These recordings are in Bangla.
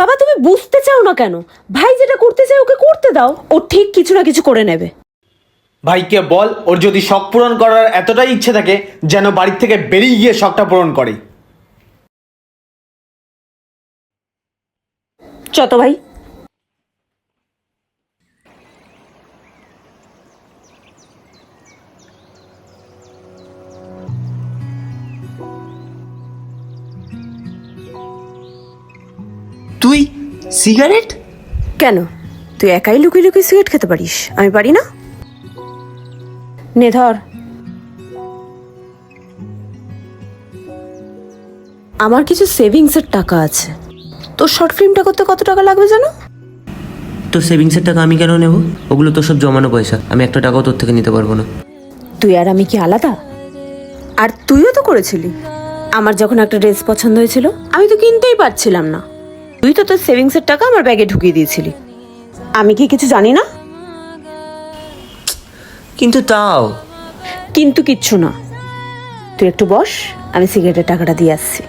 বাবা তুমি বুঝতে চাও না কেন? ভাই যেটা করতে চাই ওকে করতে দাও, ও ঠিক কিছু না কিছু করে নেবে। ভাইকে বল ওর যদি শখ পূরণ করার এতটাই ইচ্ছে থাকে যেন বাড়ির থেকে বেরিয়ে গিয়ে শখটা পূরণ করে। চত ভাই। তুই সিগারেট? কেন তুই একাই লুকিয়ে লুকিয়ে সিগারেট খেতে পারিস, আমি পারি না? নে ধর। আমার কিছু সেভিংসের টাকা আছে। তোর শর্ট ফিল্মটা করতে কত টাকা লাগবে জানো? তোর সেভিংসের টাকা আমি কেন নেব? ওগুলো তো সব জমানো পয়সা, আমি একটা টাকাও তোর থেকে নিতে পারবো না। তুই আর আমি কি আলাদা? আর তুইও তো করেছিলি। আমার যখন একটা ড্রেস পছন্দ হয়েছিল আমি তো কিনতেই পারছিলাম না, তুই তো তোর সেভিংসের টাকা আমার ব্যাগে ঢুকিয়ে দিয়েছিলি। আমি কি কিছু জানি না? কিন্তু তাও কিন্তু কিচ্ছু না। তুই একটু বস, আমি সিগারেটের টাকাটা দিয়ে আসছি।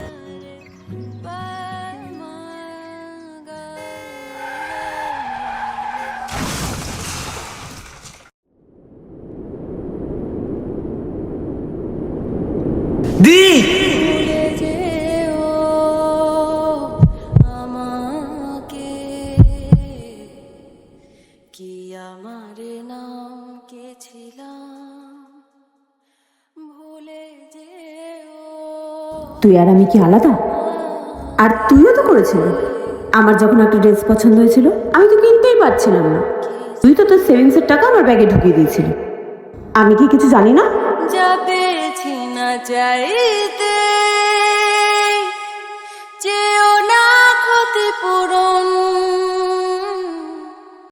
দি তুই আর আমি কি আলাদা? আর তুইও তো করেছিলি। আমার যখন একটা ড্রেস পছন্দ হয়েছিল আমি তো কিনতেই পারছিলাম না, তুই তো তোর সেভিংসের টাকা আমার ব্যাগে ঢুকিয়ে দিয়েছিলি। আমি কি কিছু জানি না? যাবে না চাইতে